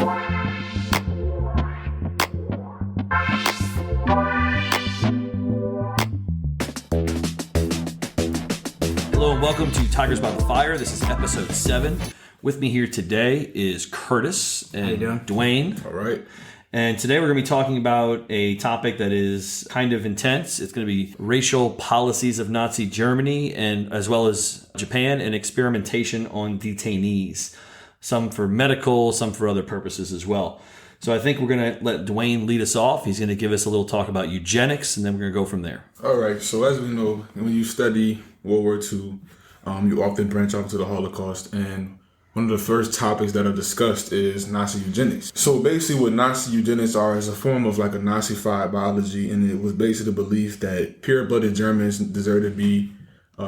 Hello and welcome to Tigers by the Fire. This is episode 7. With me here today is Curtis and Dwayne. All right. And today we're going to be talking about a topic that is kind of intense. It's going to be racial policies of Nazi Germany and as well as Japan and experimentation on detainees. Some for medical, some for other purposes as well. So I think we're going to let Dwayne lead us off. He's going to give us a little talk about eugenics, and then we're going to go from there. All right. So as we know, when you study World War II, you often branch off to the Holocaust. And one of the first topics that are discussed is Nazi eugenics. So basically what Nazi eugenics are is a form of like a Nazi-fied biology. And it was basically the belief that pure-blooded Germans deserve to be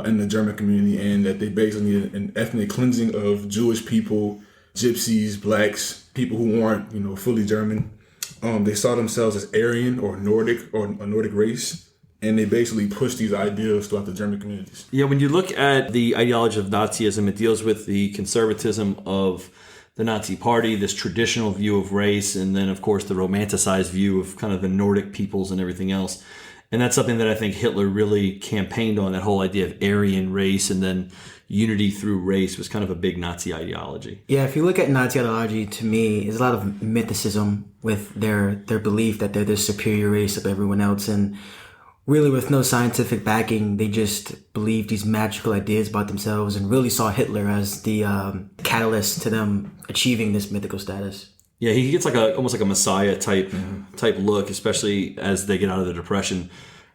in the German community and that they basically need an ethnic cleansing of Jewish people, Gypsies, blacks, people who aren't, fully German. They saw themselves as Aryan or Nordic or a Nordic race. And they basically pushed these ideas throughout the German communities. Yeah, when you look at the ideology of Nazism, it deals with the conservatism of the Nazi Party, this traditional view of race, and then, of course, the romanticized view of kind of the Nordic peoples and everything else. And that's something that I think Hitler really campaigned on, that whole idea of Aryan race and then unity through race was kind of a big Nazi ideology. Yeah, if you look at Nazi ideology, to me, there's a lot of mythicism with their belief that they're this superior race of everyone else. And really, with no scientific backing, they just believed these magical ideas about themselves and really saw Hitler as the catalyst to them achieving this mythical status. Yeah, he gets like almost like a messiah type look, especially as they get out of the Depression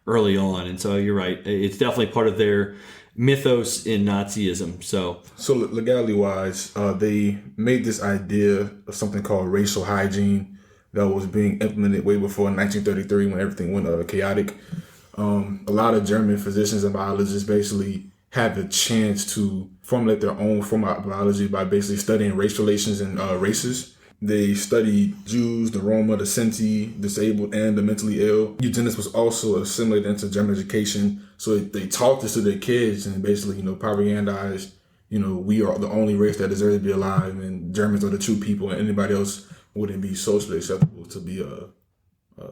early on. And so you're right; it's definitely part of their mythos in Nazism. So legality-wise, they made this idea of something called racial hygiene that was being implemented way before 1933 when everything went chaotic. A lot of German physicians and biologists basically had the chance to formulate their own form of biology by basically studying race relations and races. They studied Jews, the Roma, the Sinti, disabled, and the mentally ill. Eugenics was also assimilated into German education. So they taught this to their kids and basically, propagandized, we are the only race that deserves to be alive and Germans are the true people and anybody else wouldn't be socially acceptable to be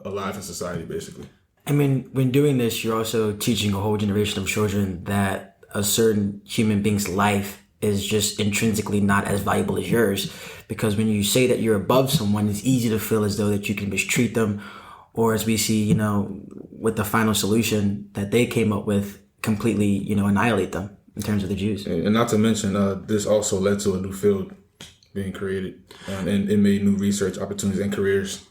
alive in society, basically. I mean, when doing this, you're also teaching a whole generation of children that a certain human being's life is just intrinsically not as valuable as yours. Because when you say that you're above someone, it's easy to feel as though that you can mistreat them. Or as we see, with the final solution that they came up with, completely, annihilate them in terms of the Jews. And not to mention, this also led to a new field being created. And it made new research opportunities and careers.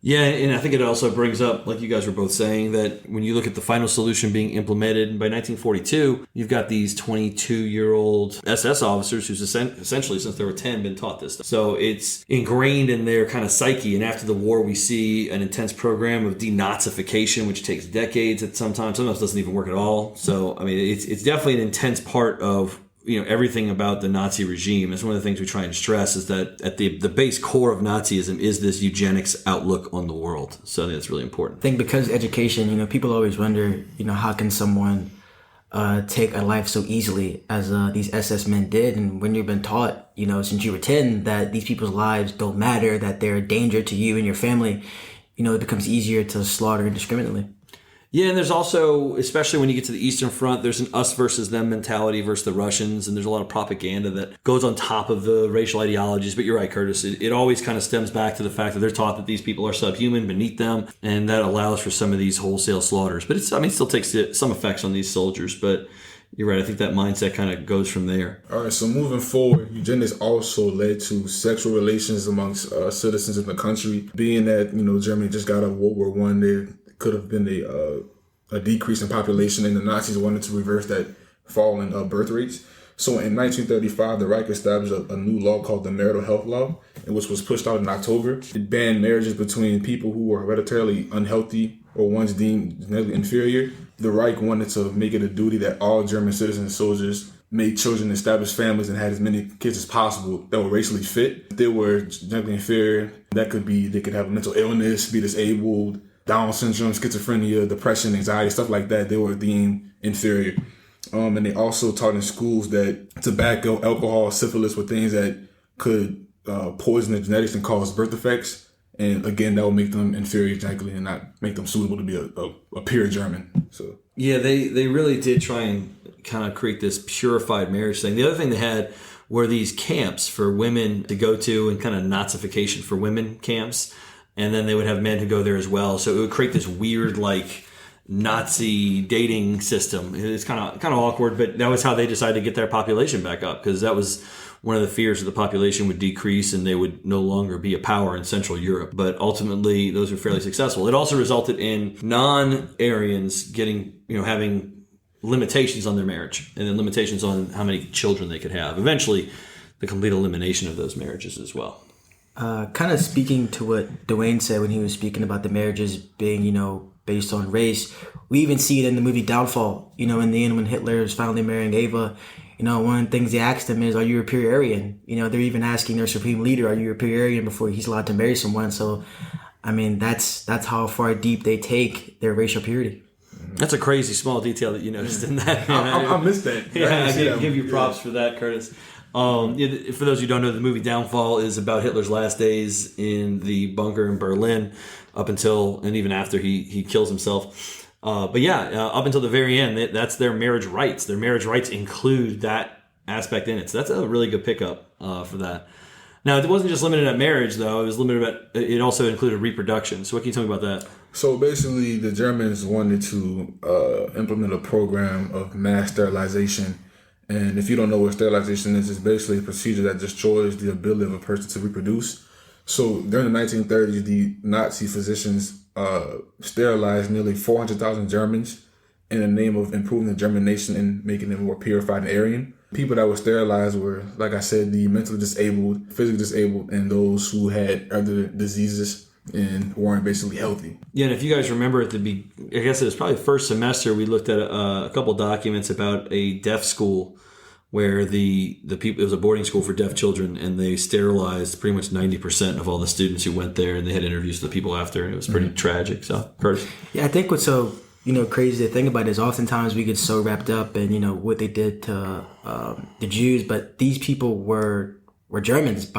Yeah, and I think it also brings up, like you guys were both saying, that when you look at the final solution being implemented, by 1942, you've got these 22-year-old SS officers who's essentially, since they were 10, been taught this stuff. So it's ingrained in their kind of psyche. And after the war, we see an intense program of denazification, which takes decades at sometimes doesn't even work at all. So, I mean, it's definitely an intense part of everything about the Nazi regime. Is one of the things we try and stress is that at the base core of Nazism is this eugenics outlook on the world. So I think that's really important. I think because education, people always wonder, how can someone take a life so easily as these SS men did? And when you've been taught, since you were 10, that these people's lives don't matter, that they're a danger to you and your family, it becomes easier to slaughter indiscriminately. Yeah, and there's also, especially when you get to the Eastern Front, there's an us versus them mentality versus the Russians, and there's a lot of propaganda that goes on top of the racial ideologies. But you're right, Curtis. It always kind of stems back to the fact that they're taught that these people are subhuman beneath them, and that allows for some of these wholesale slaughters. But it still takes some effects on these soldiers. But you're right. I think that mindset kind of goes from there. All right. So moving forward, eugenics also led to sexual relations amongst citizens in the country. Being that Germany just got out of World War I, there could have been a decrease in population, and the Nazis wanted to reverse that fall in birth rates. So in 1935, the Reich established a new law called the Marital Health Law, which was pushed out in October. It banned marriages between people who were hereditarily unhealthy or ones deemed genetically inferior. The Reich wanted to make it a duty that all German citizens and soldiers made children, establish families, and had as many kids as possible that were racially fit. If they were genetically inferior, they could have a mental illness, be disabled, Down syndrome, schizophrenia, depression, anxiety, stuff like that. They were deemed inferior. And they also taught in schools that tobacco, alcohol, syphilis were things that could poison the genetics and cause birth defects. And again, that will make them inferior genetically and not make them suitable to be a pure German. So yeah, they really did try and kind of create this purified marriage thing. The other thing they had were these camps for women to go to, and kind of Nazification for women camps. And then they would have men who go there as well. So it would create this weird, like, Nazi dating system. It's kind of awkward, but that was how they decided to get their population back up, because that was one of the fears that the population would decrease and they would no longer be a power in Central Europe. But ultimately, those were fairly successful. It also resulted in non-Aryans getting, having limitations on their marriage, and then limitations on how many children they could have. Eventually, the complete elimination of those marriages as well. Kind of speaking to what Dwayne said when he was speaking about the marriages being, based on race. We even see it in the movie Downfall. In the end, when Hitler is finally marrying Ava, one of the things they asked him is, "Are you a pure Aryan?" They're even asking their supreme leader, "Are you a pure Aryan?" before he's allowed to marry someone. So, I mean, that's how far deep they take their racial purity. That's a crazy small detail that you noticed in that. I missed that. Yeah, I give you props for that, Curtis. For those who don't know, the movie Downfall is about Hitler's last days in the bunker in Berlin, up until and even after he kills himself. Up until the very end, that's their marriage rights. Their marriage rights include that aspect in it. So that's a really good pickup for that. Now, it wasn't just limited at marriage, though. It also included reproduction. So what can you tell me about that? So basically, the Germans wanted to implement a program of mass sterilization. And if you don't know what sterilization is, it's basically a procedure that destroys the ability of a person to reproduce. So during the 1930s, the Nazi physicians sterilized nearly 400,000 Germans in the name of improving the German nation and making it more purified and Aryan. People that were sterilized were, like I said, the mentally disabled, physically disabled, and those who had other diseases and weren't basically healthy. Yeah, and if you guys remember I guess it was probably first semester, we looked at a couple documents about a deaf school where the people, it was a boarding school for deaf children, and they sterilized pretty much 90% of all the students who went there, and they had interviews with the people after, and it was pretty tragic. So, Curtis? Yeah, I think what's so crazy to think about is oftentimes we get so wrapped up in what they did to the Jews, but these people were Germans.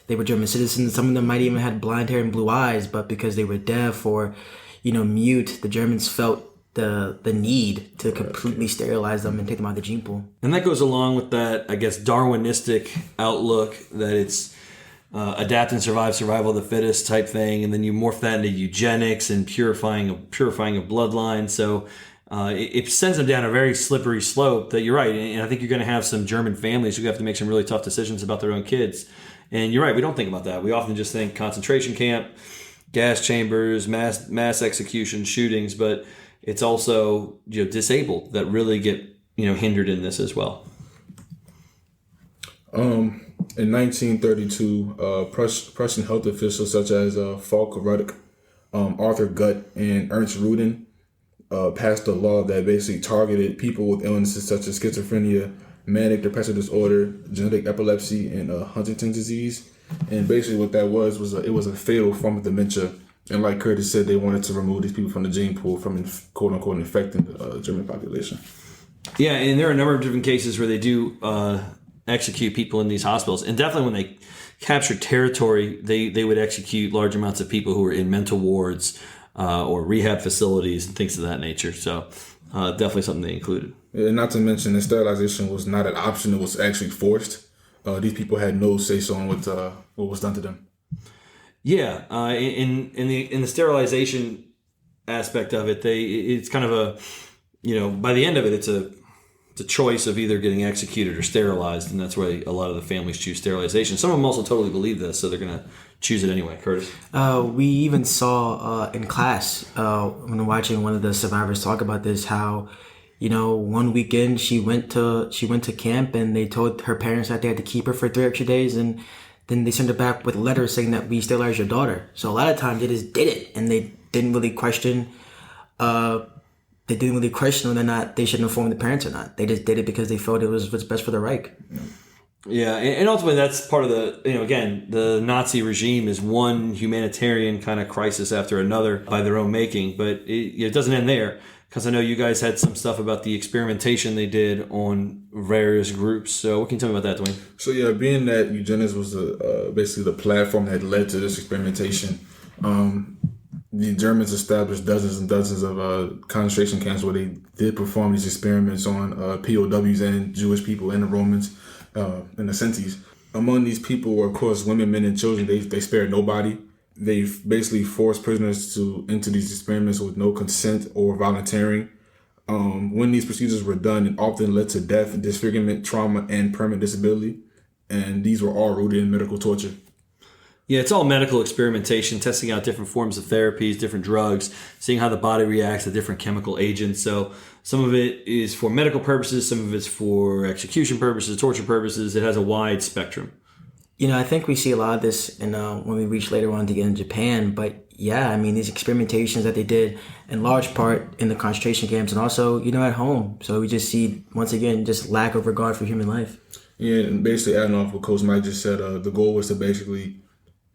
They were German citizens. Some of them might even had blonde hair and blue eyes, but because they were deaf or mute, the Germans felt the need to completely sterilize them and take them out of the gene pool. And that goes along with that, I guess, Darwinistic outlook that it's adapt and survival of the fittest type thing, and then you morph that into eugenics and purifying of bloodline. So it sends them down a very slippery slope that you're right. And I think you're going to have some German families who have to make some really tough decisions about their own kids. And you're right, we don't think about that. We often just think concentration camp, gas chambers, mass execution, shootings, but it's also disabled that really get hindered in this as well. In 1932, Prussian health officials such as Falk Ruddock, Arthur Gutt, and Ernst Rudin passed a law that basically targeted people with illnesses such as schizophrenia, manic depressive disorder, genetic epilepsy, and Huntington's disease. And basically what that was it was a fatal form of dementia. And like Curtis said, they wanted to remove these people from the gene pool from quote-unquote infecting the German population. Yeah, and there are a number of different cases where they do execute people in these hospitals. And definitely when they capture territory, they would execute large amounts of people who were in mental wards or rehab facilities and things of that nature. So definitely something they included. And not to mention, the sterilization was not an option; it was actually forced. These people had no say-so on what was done to them. Yeah, in the sterilization aspect of it, it's kind of a by the end of it, it's a choice of either getting executed or sterilized, and that's why a lot of the families choose sterilization. Some of them also totally believe this, so they're going to choose it anyway. Curtis? We even saw in class when watching one of the survivors talk about this, how one weekend she went to camp and they told her parents that they had to keep her for 3 extra days, and then they sent her back with a letter saying that we sterilized your daughter. So a lot of times they just did it, and they didn't really question whether or not they should inform the parents or not. They just did it because they felt it was what's best for the Reich. Yeah, and ultimately that's part of the, again, the Nazi regime is one humanitarian kind of crisis after another by their own making, but it doesn't end there. because I know you guys had some stuff about the experimentation they did on various groups. So what can you tell me about that, Dwayne? So yeah, being that eugenics was basically the platform that led to this experimentation, the Germans established dozens and dozens of concentration camps where they did perform these experiments on POWs and Jewish people and the Romans and the Sentis. Among these people were, of course, women, men, and children. They spared nobody. They basically forced prisoners into these experiments with no consent or volunteering. When these procedures were done, it often led to death, disfigurement, trauma, and permanent disability. And these were all rooted in medical torture. Yeah, it's all medical experimentation, testing out different forms of therapies, different drugs, seeing how the body reacts to different chemical agents. So some of it is for medical purposes, some of it's for execution purposes, torture purposes. It has a wide spectrum. I think we see a lot of this when we reach later on to get in Japan. But yeah, I mean, these experimentations that they did in large part in the concentration camps and also, at home. So we just see, once again, just lack of regard for human life. Yeah, and basically adding off what Coach Mike just said, the goal was to basically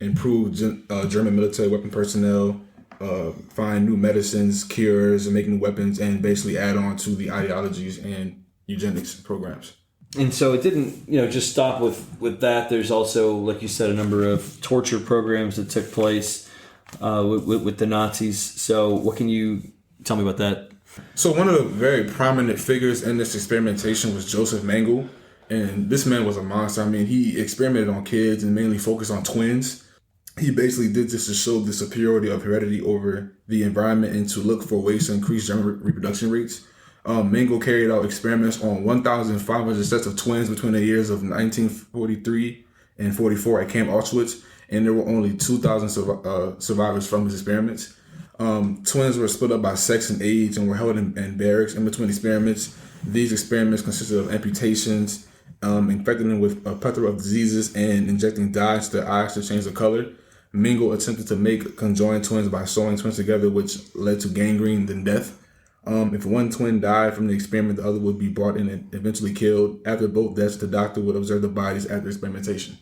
improve German military weapon personnel, find new medicines, cures, and make new weapons, and basically add on to the ideologies and eugenics programs. And so it didn't, just stop with that. There's also, like you said, a number of torture programs that took place with the Nazis. So what can you tell me about that? So one of the very prominent figures in this experimentation was Joseph Mengele. And this man was a monster. I mean, he experimented on kids and mainly focused on twins. He basically did this to show the superiority of heredity over the environment and to look for ways to increase German reproduction rates. Mengele carried out experiments on 1,500 sets of twins between the years of 1943 and 44 at Camp Auschwitz, and there were only 2,000 survivors from his experiments. Twins were split up by sex and age and were held in barracks in between experiments. These experiments consisted of amputations, infecting them with a plethora of diseases, and injecting dyes to their eyes to change the color. Mengele attempted to make conjoined twins by sewing twins together, which led to gangrene, then death. If one twin died from the experiment, the other would be brought in and eventually killed. After both deaths, the doctor would observe the bodies after experimentation.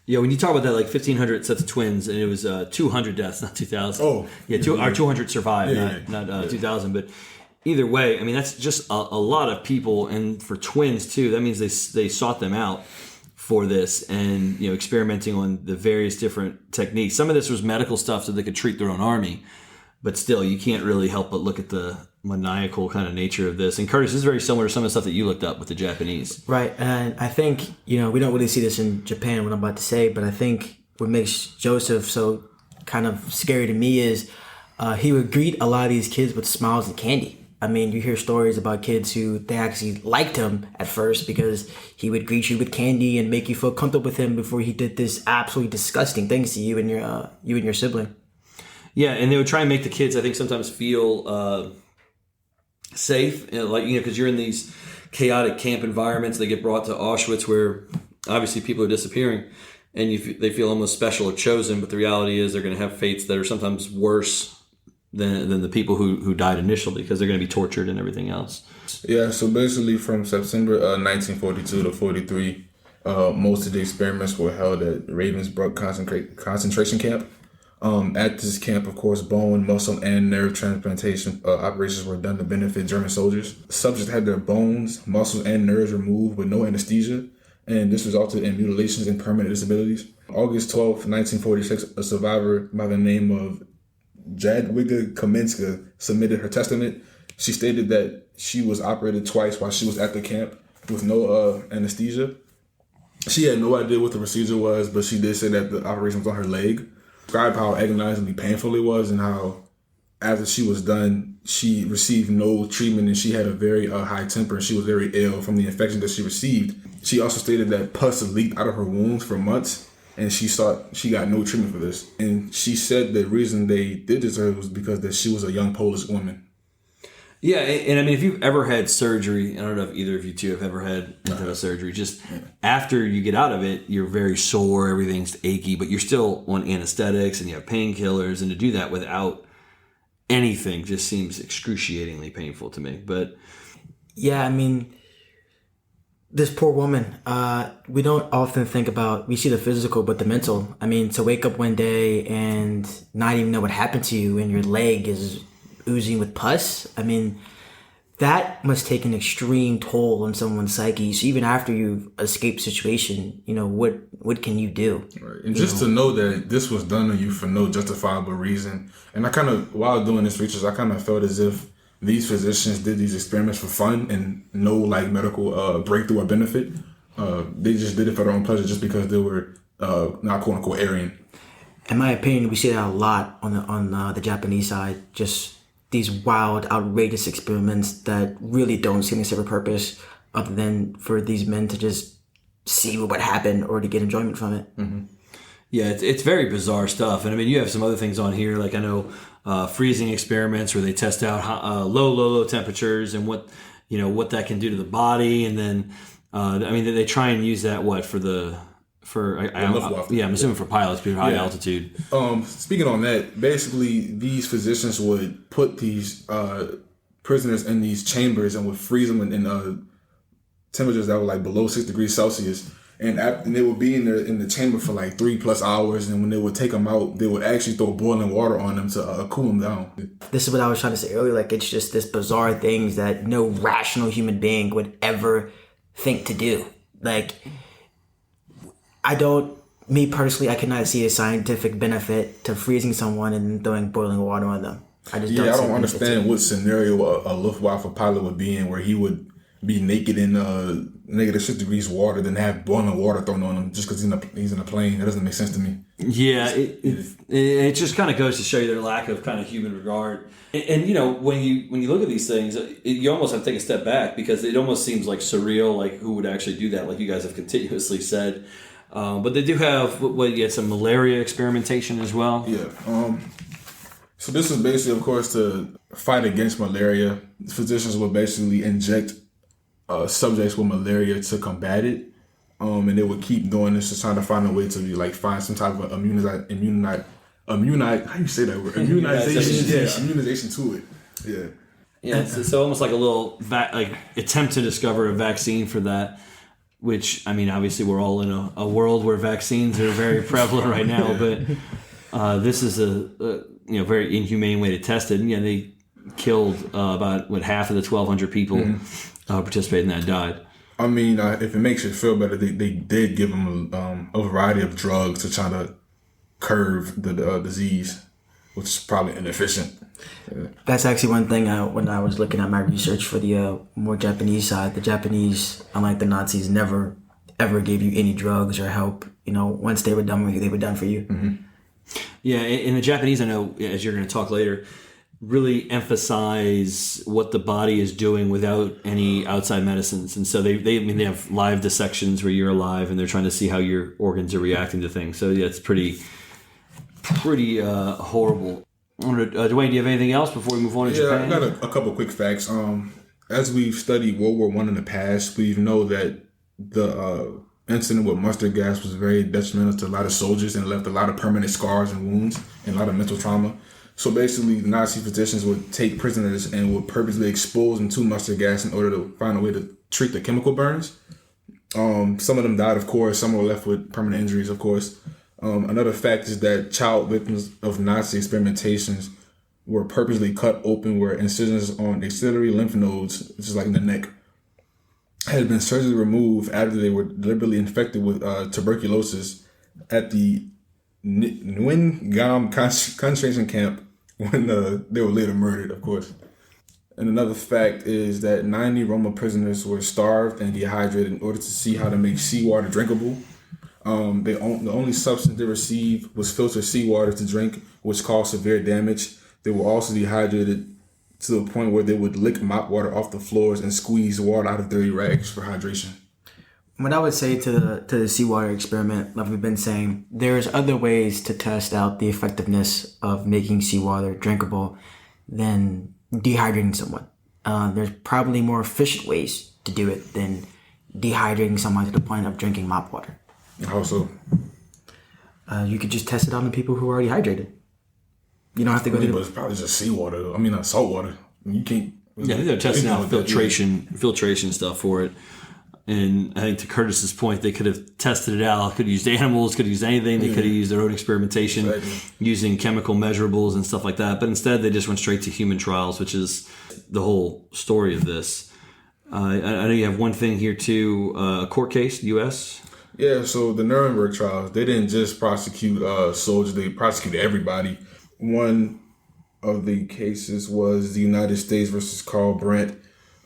Yeah, when you talk about that, like 1,500 sets of twins, and it was 200 deaths, not 2,000. Oh. Yeah, 200 survived, not 2,000. But either way, I mean, that's just a lot of people. And for twins, too, that means they sought them out for this and, experimenting on the various different techniques. Some of this was medical stuff so they could treat their own army. But still, you can't really help but look at the maniacal kind of nature of this. And Curtis, this is very similar to some of the stuff that you looked up with the Japanese. Right. And I think, we don't really see this in Japan, what I'm about to say, but I think what makes Joseph so kind of scary to me is he would greet a lot of these kids with smiles and candy. I mean, you hear stories about kids who they actually liked him at first because he would greet you with candy and make you feel comfortable with him before he did this absolutely disgusting things to you and your sibling. Yeah, and they would try and make the kids, I think, sometimes feel safe, because you're in these chaotic camp environments. They get brought to Auschwitz where obviously people are disappearing, and they feel almost special or chosen. But the reality is they're going to have fates that are sometimes worse than the people who died initially because they're going to be tortured and everything else. Yeah, so basically from September 1942 to 43, most of the experiments were held at Ravensbrück concentration camp. At this camp, of course, bone, muscle, and nerve transplantation operations were done to benefit German soldiers. Subjects had their bones, muscles, and nerves removed with no anesthesia, and this resulted in mutilations and permanent disabilities. August 12, 1946, a survivor by the name of Jadwiga Kaminska submitted her testament. She stated that she was operated twice while she was at the camp with no anesthesia. She had no idea what the procedure was, but she did say that the operation was on her leg. Described how agonizingly painful it was and how after she was done, she received no treatment and she had a very high temper and she was very ill from the infection that she received. She also stated that pus leaked out of her wounds for months and she got no treatment for this. And she said the reason they did this to her was because that she was a young Polish woman. Yeah, and I mean, if you've ever had surgery, I don't know if either of you two have ever had surgery, just after you get out of it, you're very sore, everything's achy, but you're still on anesthetics and you have painkillers, and to do that without anything just seems excruciatingly painful to me. But yeah, I mean, this poor woman, we don't often think about, we see the physical, but the mental. I mean, to wake up one day and not even know what happened to you and your leg is oozing with pus. I mean, that must take an extreme toll on someone's psyche. So even after you've escaped situation, what can you do? Right. And just to know that this was done on you for no justifiable reason. And I kind of, while doing this research, I kind of felt as if these physicians did these experiments for fun and no like medical breakthrough or benefit. They just did it for their own pleasure just because they were not quote unquote Aryan. In my opinion, we see that a lot on the Japanese side. Just these wild, outrageous experiments that really don't seem to serve a purpose other than for these men to just see what would happen or to get enjoyment from it. Mm-hmm. Yeah, it's very bizarre stuff. And I mean, you have some other things on here, like I know freezing experiments where they test out low temperatures and what that can do to the body. And then, they try and use that I'm assuming for pilots because high altitude. Speaking on that, basically these physicians would put these prisoners in these chambers and would freeze them in temperatures that were like below 6 degrees Celsius. And they would be in the chamber for like 3+ hours. And when they would take them out, they would actually throw boiling water on them to cool them down. This is what I was trying to say earlier. Like, it's just this bizarre things that no rational human being would ever think to do. Like, me personally, I cannot see a scientific benefit to freezing someone and throwing boiling water on them. I don't understand what scenario a Luftwaffe pilot would be in where he would be naked in -6 degrees water than have boiling water thrown on him just because he's in a plane. That doesn't make sense to me. Yeah, it just kind of goes to show you their lack of kind of human regard. And when you look at these things, you almost have to take a step back because it almost seems like surreal, like who would actually do that, like you guys have continuously said. But they do have you had some malaria experimentation as well. Yeah. So this was basically, of course, to fight against malaria. Physicians would basically inject subjects with malaria to combat it, and they would keep doing this to try to find a way to find some type of immunization. How you say that word? Immunization. Yeah, immunization to it. Yeah. Yeah. It's almost like a little attempt to discover a vaccine for that. Which, I mean, obviously we're all in a world where vaccines are very prevalent right now, but this is a very inhumane way to test it. And they killed about half of the 1,200 people participating in that died. I mean, if it makes you feel better, they did give them a variety of drugs to try to curb the disease, which is probably inefficient. Yeah. That's actually one thing when I was looking at my research for the more Japanese side. The Japanese, unlike the Nazis, never ever gave you any drugs or help. Once they were done with you, they were done for you. Mm-hmm. Yeah, and the Japanese, I know, as you're going to talk later, really emphasize what the body is doing without any outside medicines. And so they have live dissections where you're alive and they're trying to see how your organs are reacting to things. So yeah, it's pretty horrible. Dwayne, do you have anything else before we move on to Japan? Yeah, I got a couple quick facts. As we've studied World War I in the past, we know that the incident with mustard gas was very detrimental to a lot of soldiers and left a lot of permanent scars and wounds and a lot of mental trauma. So basically, the Nazi physicians would take prisoners and would purposely expose them to mustard gas in order to find a way to treat the chemical burns. Some of them died, of course. Some were left with permanent injuries, of course. Another fact is that child victims of Nazi experimentations were purposely cut open where incisions on axillary lymph nodes, which is like in the neck, had been surgically removed after they were deliberately infected with tuberculosis at the Nguyen concentration camp when they were later murdered, of course. And another fact is that 90 Roma prisoners were starved and dehydrated in order to see how to make seawater drinkable. The only substance they received was filtered seawater to drink, which caused severe damage. They were also dehydrated to the point where they would lick mop water off the floors and squeeze water out of dirty rags for hydration. What I would say to the seawater experiment, like we've been saying, there's other ways to test out the effectiveness of making seawater drinkable than dehydrating someone. There's probably more efficient ways to do it than dehydrating someone to the point of drinking mop water. How so? You could just test it on the people who are already hydrated. You don't have to go but it's probably just seawater. I mean, not salt water. You can't. Yeah, they're testing out filtration stuff for it. And I think to Curtis's point, they could have tested it out. Could have used animals, could have used anything. They could have used their own experimentation using chemical measurables and stuff like that. But instead, they just went straight to human trials, which is the whole story of this. I know you have one thing here too, a court case, U.S. Yeah, so the Nuremberg trials, they didn't just prosecute soldiers, they prosecuted everybody. One of the cases was the United States versus Karl Brandt.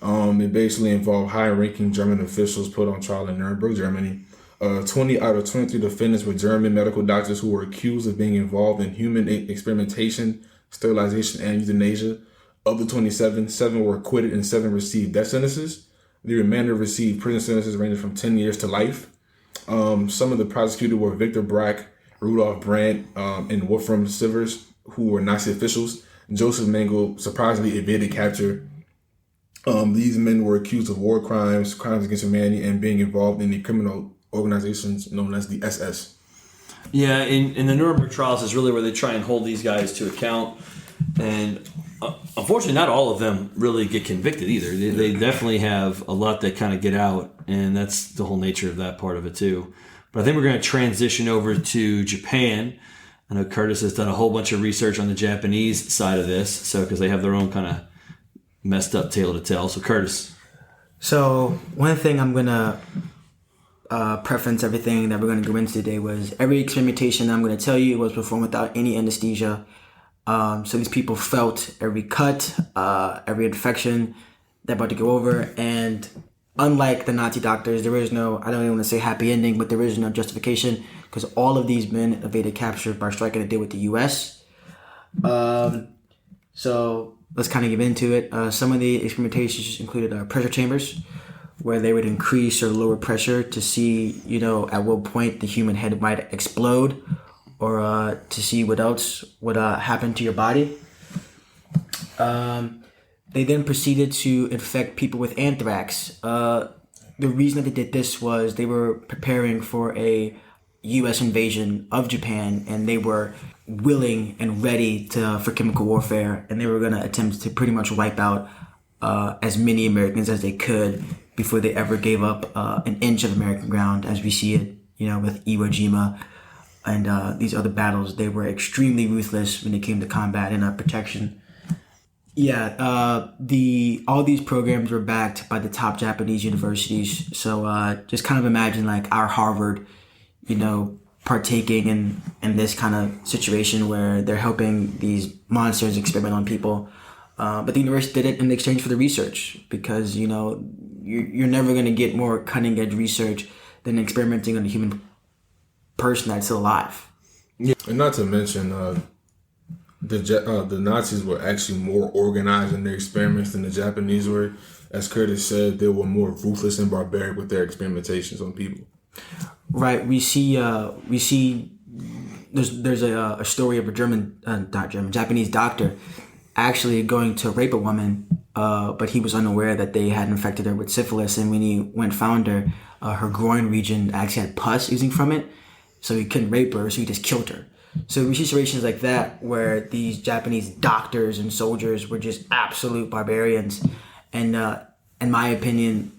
It basically involved high-ranking German officials put on trial in Nuremberg, Germany. 20 out of 23 defendants were German medical doctors who were accused of being involved in human experimentation, sterilization, and euthanasia. Of the 27, 7 were acquitted and 7 received death sentences. The remainder received prison sentences ranging from 10 years to life. Some of the prosecuted were Victor Brack, Rudolf Brandt, and Wolfram Sivers, who were Nazi officials. Joseph Mengele surprisingly evaded capture. These men were accused of war crimes, crimes against humanity, and being involved in the criminal organizations known as the SS. Yeah, in the Nuremberg trials is really where they try and hold these guys to account. And unfortunately, not all of them really get convicted either. They definitely have a lot that kind of get out, and that's the whole nature of that part of it too. But I think we're going to transition over to Japan. I know Curtis has done a whole bunch of research on the Japanese side of this, so because they have their own kind of messed up tale to tell. So Curtis. So one thing I'm going to preference everything that we're going to go into today was every experimentation that I'm going to tell you was performed without any anesthesia. So these people felt every cut, every infection they're about to go over. And unlike the Nazi doctors, there is no, I don't even want to say happy ending, but there is no justification because all of these men evaded capture by striking a deal with the U.S. So let's kind of get into it. Some of the experimentations included pressure chambers, where they would increase or lower pressure to see, at what point the human head might explode, or to see what else would happen to your body. They then proceeded to infect people with anthrax. The reason that they did this was they were preparing for a U.S. invasion of Japan, and they were willing and ready for chemical warfare, and they were going to attempt to pretty much wipe out as many Americans as they could before they ever gave up an inch of American ground, as we see it, with Iwo Jima and these other battles. They were extremely ruthless when it came to combat and protection. Yeah, all these programs were backed by the top Japanese universities. So just kind of imagine like our Harvard, partaking in this kind of situation where they're helping these monsters experiment on people. But the university did it in exchange for the research because, you're never going to get more cutting edge research than experimenting on a human person that's still alive. Yeah. And not to mention, the Nazis were actually more organized in their experiments than the Japanese were. As Curtis said, they were more ruthless and barbaric with their experimentations on people. Right. We see. There's a story of a Japanese doctor actually going to rape a woman, but he was unaware that they had infected her with syphilis. And when he found her, her groin region actually had pus oozing from it, so he couldn't rape her, so he just killed her. So we see situations like that where these Japanese doctors and soldiers were just absolute barbarians, and in my opinion,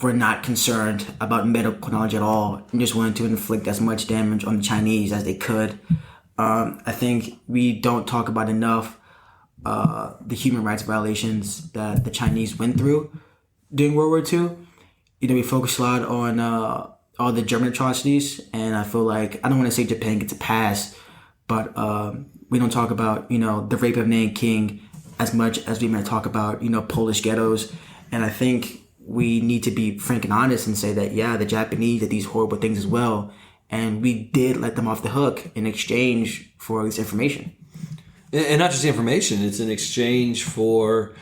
were not concerned about medical knowledge at all and just wanted to inflict as much damage on the Chinese as they could. I think we don't talk about enough the human rights violations that the Chinese went through during World War II. We focus a lot on all the German atrocities, and I feel like, I don't want to say Japan gets a pass, but we don't talk about, the rape of Nanking as much as we might talk about, Polish ghettos. And I think we need to be frank and honest and say that, yeah, the Japanese did these horrible things as well, and we did let them off the hook in exchange for this information. And not just the information, it's in exchange for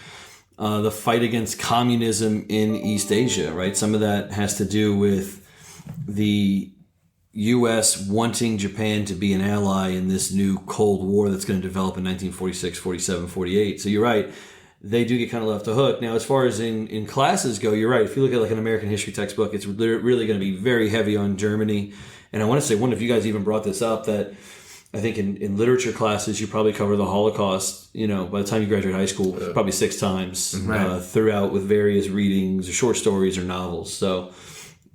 the fight against communism in East Asia, right? Some of that has to do with the U.S. wanting Japan to be an ally in this new Cold War that's going to develop in 1946, 47, 48. So you're right. They do get kind of left the hook. Now, as far as in classes go, you're right. If you look at like an American history textbook, it's really going to be very heavy on Germany. And I want to say, one of you guys even brought this up, that I think in literature classes, you probably cover the Holocaust, by the time you graduate high school, probably 6 times throughout with various readings or short stories or novels. So,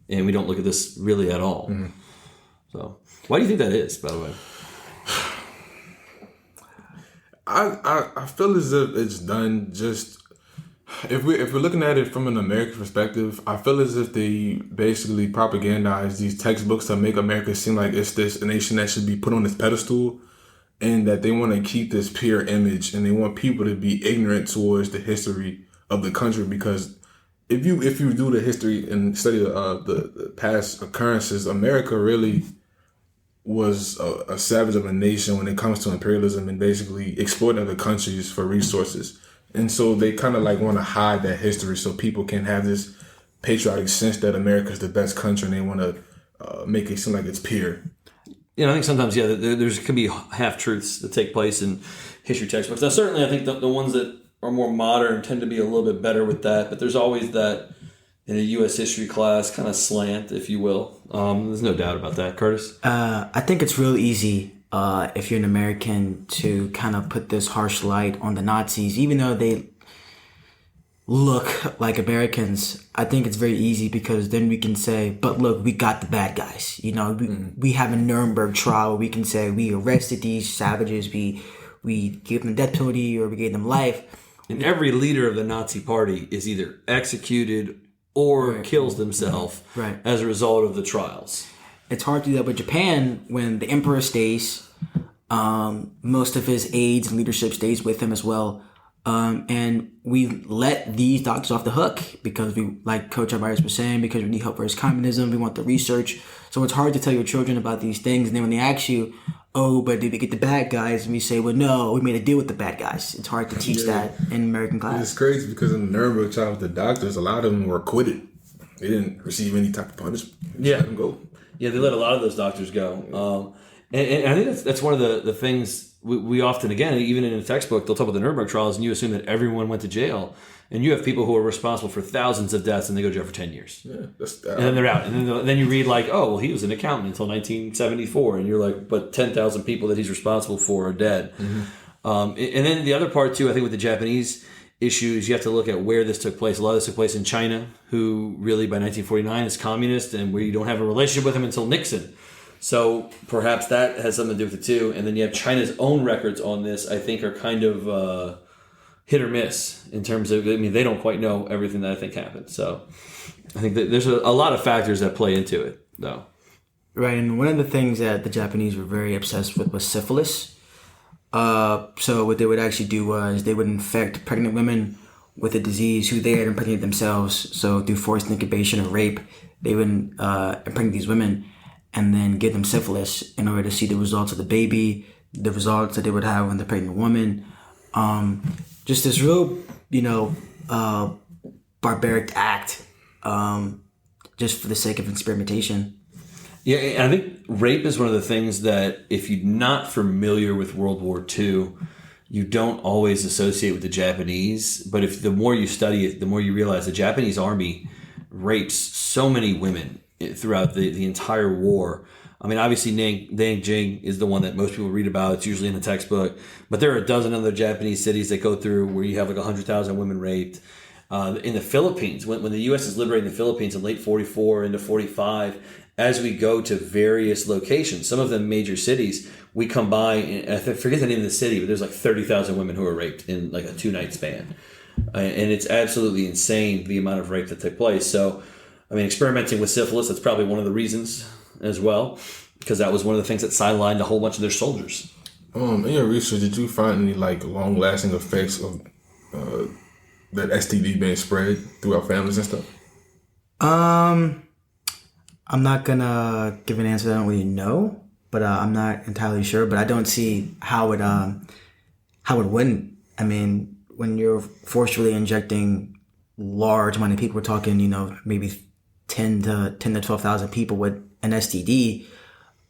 and we don't look at this really at all. Mm-hmm. So why do you think that is, by the way? I feel as if it's done just... If we're looking at it from an American perspective, I feel as if they basically propagandize these textbooks to make America seem like it's a nation that should be put on this pedestal, and that they want to keep this pure image, and they want people to be ignorant towards the history of the country. Because if you do the history and study the past occurrences, America really was a savage of a nation when it comes to imperialism and basically exploiting other countries for resources. And so they kind of like want to hide that history so people can have this patriotic sense that America's the best country, and they want to make it seem like it's pure. I think sometimes, there can be half-truths that take place in history textbooks. Now, certainly, I think the ones that are more modern tend to be a little bit better with that, but there's always that in a U.S. history class kind of slant, if you will. There's no doubt about that. Curtis? I think it's real easy if you're an American to kind of put this harsh light on the Nazis, even though they look like Americans. I think it's very easy because then we can say, but look, we got the bad guys. We have a Nuremberg trial. We can say we arrested these savages. We gave them death penalty or we gave them life. And every leader of the Nazi party is either executed or kills themselves as a result of the trials. It's hard to do that with Japan when the emperor stays. Most of his aides and leadership stays with him as well. And we let these doctors off the hook because we, like Coach Alvarez was saying, because we need help versus communism. We want the research. So it's hard to tell your children about these things. And then when they ask you, oh, but did we get the bad guys? And we say, well, no, we made a deal with the bad guys. It's hard to teach that in American class. It's crazy because in the Nuremberg trial with the doctors, a lot of them were acquitted. They didn't receive any type of punishment. They let them go. Yeah, they let a lot of those doctors go. And I think that's one of the things we often, again, even in a textbook, they'll talk about the Nuremberg trials, and you assume that everyone went to jail. And you have people who are responsible for thousands of deaths, and they go to jail for 10 years. Yeah, and then they're out. And then you read like, oh, well, he was an accountant until 1974. And you're like, but 10,000 people that he's responsible for are dead. Mm-hmm. And then the other part, too, I think with the Japanese issues, you have to look at where this took place. A lot of this took place in China, who really by 1949 is communist, and where you don't have a relationship with him until Nixon. So perhaps that has something to do with it too. And then you have China's own records on this, I think, are kind of hit or miss in terms of, they don't quite know everything that I think happened. So I think that there's a lot of factors that play into it, though. Right, and one of the things that the Japanese were very obsessed with was syphilis. So what they would actually do was they would infect pregnant women with a disease who they had impregnated themselves. So through forced incubation or rape, they would impregnate these women and then give them syphilis in order to see the results of the baby, the results that they would have on the pregnant woman. Just this real, barbaric act, just for the sake of experimentation. Yeah, and I think rape is one of the things that if you're not familiar with World War II, you don't always associate with the Japanese. But if the more you study it, the more you realize the Japanese army rapes so many women throughout the entire war. I mean, obviously, Nanjing is the one that most people read about. It's usually in the textbook. But there are a dozen other Japanese cities that go through where you have like 100,000 women raped. In the Philippines, when the U.S. is liberating the Philippines in late 44 into 45, as we go to various locations, some of them major cities, we come by, and I forget the name of the city, but there's like 30,000 women who are raped in like a 2-night span. And it's absolutely insane the amount of rape that took place. So, I mean, experimenting with syphilis, that's probably one of the reasons as well, because that was one of the things that sidelined a whole bunch of their soldiers. In your research, did you find any like long-lasting effects of that STD being spread throughout families and stuff? I'm not gonna give an answer that I don't really know, but I'm not entirely sure. But I don't see how it wouldn't. I mean, when you're forcefully injecting large amount of people, we're talking, maybe 10 to 12,000 people with an STD.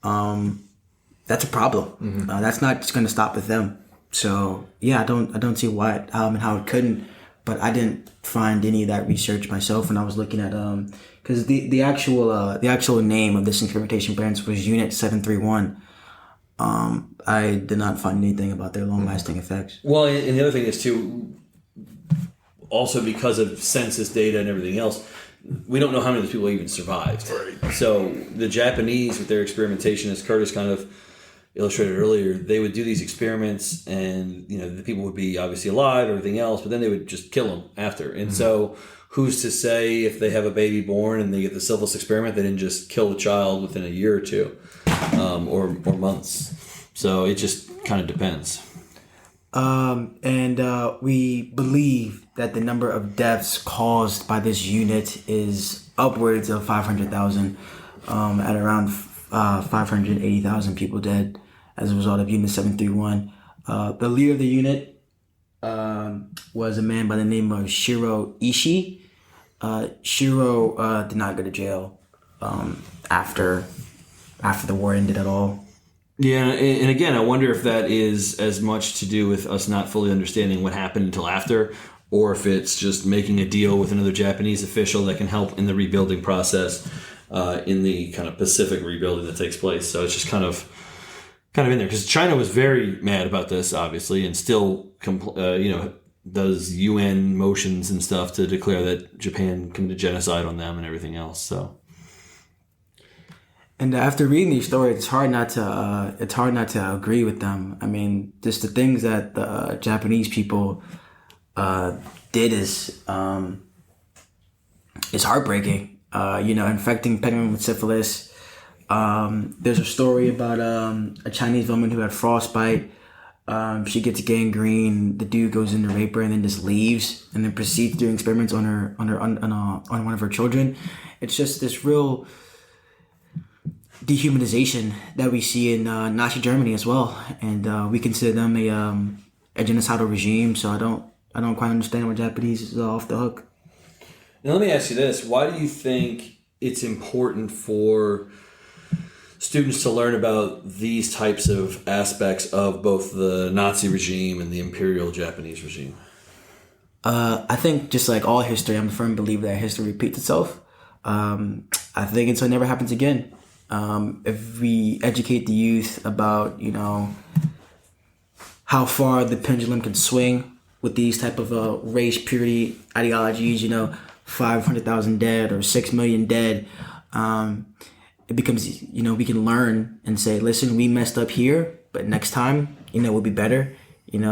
That's a problem. Mm-hmm. That's not just gonna stop with them. So yeah, I don't see why and how it couldn't. But I didn't find any of that research myself when I was looking at because the actual name of this experimentation branch was Unit 731. I did not find anything about their long-lasting effects. Well, and the other thing is too, also because of census data and everything else, we don't know how many of those people even survived. Right. So the Japanese, with their experimentation, as Curtis kind of illustrated earlier, they would do these experiments, and the people would be obviously alive, everything else, but then they would just kill them after. And so, who's to say if they have a baby born and they get the syphilis experiment, they didn't just kill the child within a year or two, or months. So it just kind of depends. And we believe that the number of deaths caused by this unit is upwards of 500,000, at around 580,000 people dead as a result of Unit 731. The leader of the unit was a man by the name of Shiro Ishii. Shiro did not go to jail after the war ended at all. Yeah, and again, I wonder if that is as much to do with us not fully understanding what happened until after, or if it's just making a deal with another Japanese official that can help in the rebuilding process, in the kind of Pacific rebuilding that takes place. So it's just kind of in there, because China was very mad about this, obviously, and still, does UN motions and stuff to declare that Japan committed genocide on them and everything else. So. And after reading these stories, it's hard not to agree with them. I mean, just the things that the Japanese people did is heartbreaking. Infecting pregnant with syphilis. There's a story about a Chinese woman who had frostbite. She gets gangrene. The dude goes in to rape her and then just leaves, and then proceeds doing experiments on one of her children. It's just this real dehumanization that we see in Nazi Germany as well, and we consider them a genocidal regime. So I don't quite understand why Japanese is off the hook. Now let me ask you this: why do you think it's important for students to learn about these types of aspects of both the Nazi regime and the Imperial Japanese regime? I think just like all history, I'm a firm believer that history repeats itself. I think until it never happens again. If we educate the youth about, how far the pendulum can swing with these type of race purity ideologies, 500,000 dead or 6 million dead, it becomes, we can learn and say, listen, we messed up here, but next time, we'll be better,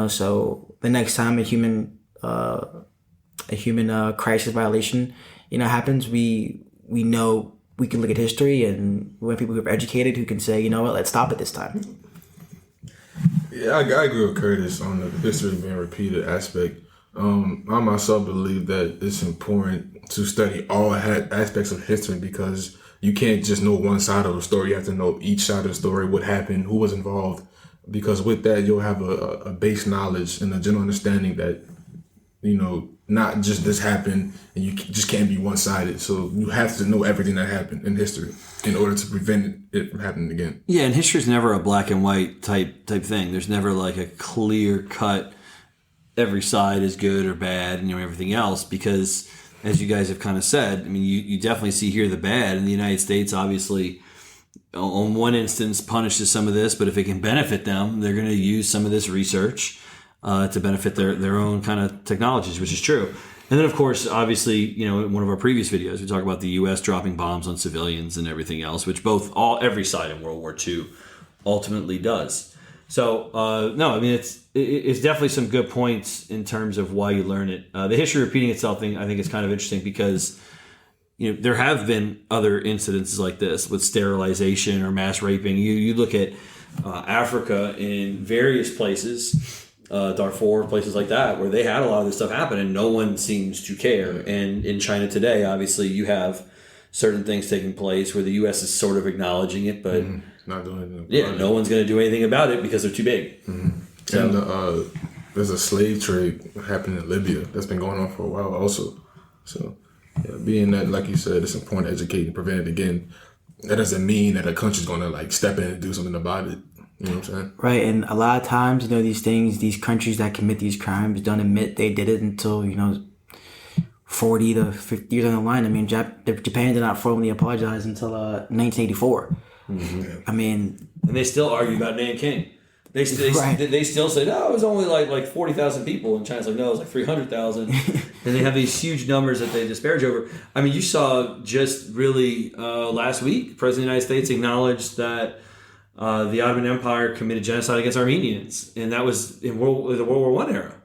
so the next time a human crisis violation, happens, we know we can look at history, and we have people who are educated who can say, let's stop it this time. Yeah, I agree with Curtis on the history being repeated aspect. I myself believe that it's important to study all aspects of history, because you can't just know one side of the story. You have to know each side of the story, what happened, who was involved, because with that, you'll have a base knowledge and a general understanding that, not just this happened, and you just can't be one-sided. So you have to know everything that happened in history in order to prevent it from happening again. Yeah, and history's never a black and white type thing. There's never like a clear cut, every side is good or bad, and everything else, because as you guys have kind of said, I mean, you definitely see here the bad, and the United States obviously on one instance punishes some of this, but if it can benefit them, they're going to use some of this research to benefit their own kind of technologies, which is true. And then, of course, obviously, in one of our previous videos, we talk about the U.S. dropping bombs on civilians and everything else, which every side in World War II ultimately does. So, no, I mean, it's definitely some good points in terms of why you learn it. The history repeating itself thing, I think, is kind of interesting because, there have been other incidences like this with sterilization or mass raping. You look at Africa in various places, Darfur, places like that, where they had a lot of this stuff happen and no one seems to care. And in China today, obviously, you have certain things taking place where the U.S. is sort of acknowledging it, but not doing anything. Yeah, no one's going to do anything about it because they're too big. Mm-hmm. So, and there's a slave trade happening in Libya that's been going on for a while also. So, yeah, being that, like you said, it's important to educate and prevent it again. That doesn't mean that a country's going to step in and do something about it. You know what I'm saying? Right, and a lot of times, these countries that commit these crimes don't admit they did it until, 40 to 50 years down the line. I mean, Japan did not formally apologize until 1984. I mean, and they still argue about Nanking. They still say, no, it was only like 40,000 people. And China's like, no, it was like 300,000. And they have these huge numbers that they disparage over. I mean, you saw just really last week, the President of the United States acknowledged that the Ottoman Empire committed genocide against Armenians. And that was in the World War I era.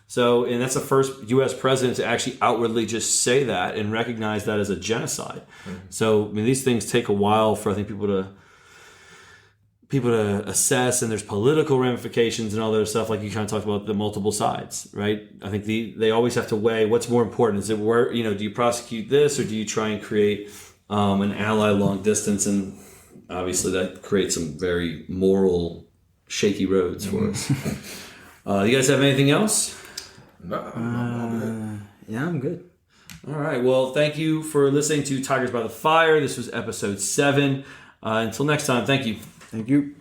So, and that's the first U.S. president to actually outwardly just say that and recognize that as a genocide. So, I mean, these things take a while for, I think, people to assess, and there's political ramifications and all that other stuff, like you kind of talked about the multiple sides, right? I think they always have to weigh what's more important. Is it where, do you prosecute this, or do you try and create an ally long distance? And obviously that creates some very moral shaky roads for us. You guys have anything else? No, I'm good. yeah, I'm good. All right. Well, thank you for listening to Tigers by the Fire. This was episode 7. Until next time, thank you. Thank you.